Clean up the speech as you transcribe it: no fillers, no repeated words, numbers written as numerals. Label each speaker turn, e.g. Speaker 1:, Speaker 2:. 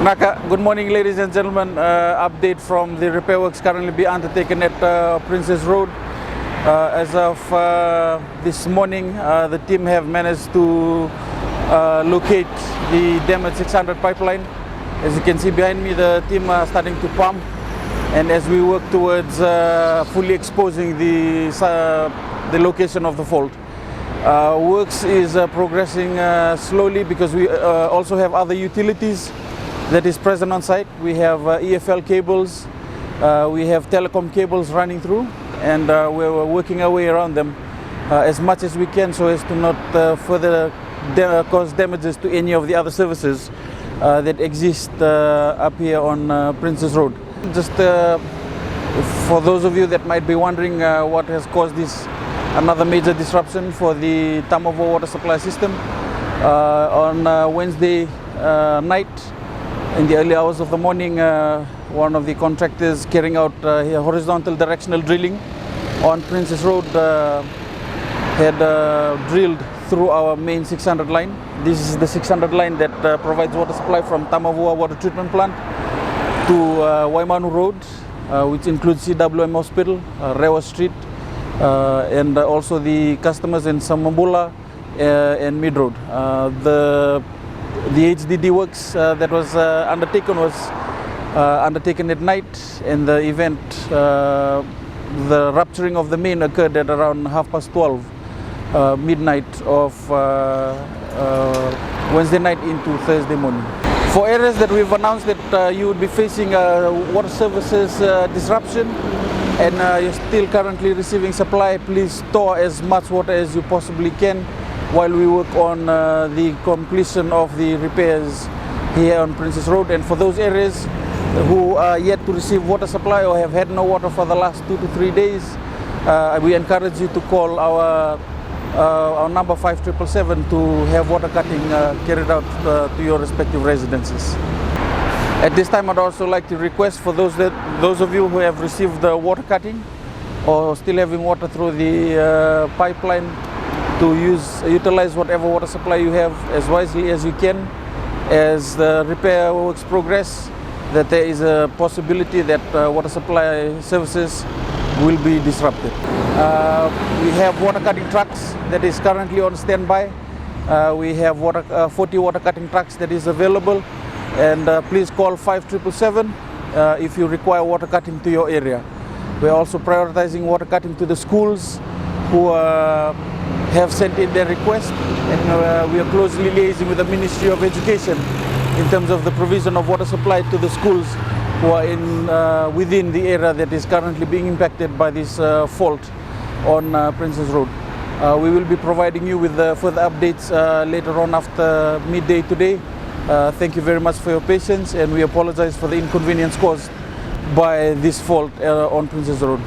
Speaker 1: Naka, good morning ladies and gentlemen. Update from the repair works currently being undertaken at Princess Road. As of this morning, the team have managed to locate the DN600 pipeline. As you can see behind me, the team are starting to pump, and as we work towards fully exposing the location of the fault. Works is progressing slowly because we also have other utilities that is present on site. We have EFL cables, we have telecom cables running through, and we're working our way around them as much as we can so as to not further cause damages to any of the other services that exist up here on Princess Road. Just for those of you that might be wondering what has caused this another major disruption for the Tamavo water supply system, on Wednesday night, in the early hours of the morning, one of the contractors carrying out horizontal directional drilling on Princess Road had drilled through our main 600 line. This is the 600 line that provides water supply from Tamavua Water Treatment Plant to Waimanu Road, which includes CWM Hospital, Rewa Street, and also the customers in Samambula and Mid Road. The HDD works that was undertaken at night, and the event, the rupturing of the main occurred at around 12:30 midnight of Wednesday night into Thursday morning. For areas that we've announced that you would be facing water services disruption and you're still currently receiving supply, please store as much water as you possibly can while we work on the completion of the repairs here on Princess Road. And for those areas who are yet to receive water supply or have had no water for the last 2 to 3 days, we encourage you to call our number 5777 to have water cutting carried out to your respective residences. At this time, I'd also like to request for those of you who have received the water cutting or still having water through the pipeline to utilize whatever water supply you have as wisely as you can. As the repair works progress, that there is a possibility that water supply services will be disrupted. We have water cutting trucks that is currently on standby. We have 40 water cutting trucks that is available, and please call 5777 if you require water cutting to your area. We're also prioritizing water cutting to the schools who have sent in their request, and we are closely liaising with the Ministry of Education in terms of the provision of water supply to the schools who are within the area that is currently being impacted by this fault on Princess Road. We will be providing you with further updates later on after midday today. Thank you very much for your patience, and we apologize for the inconvenience caused by this fault on Princess Road.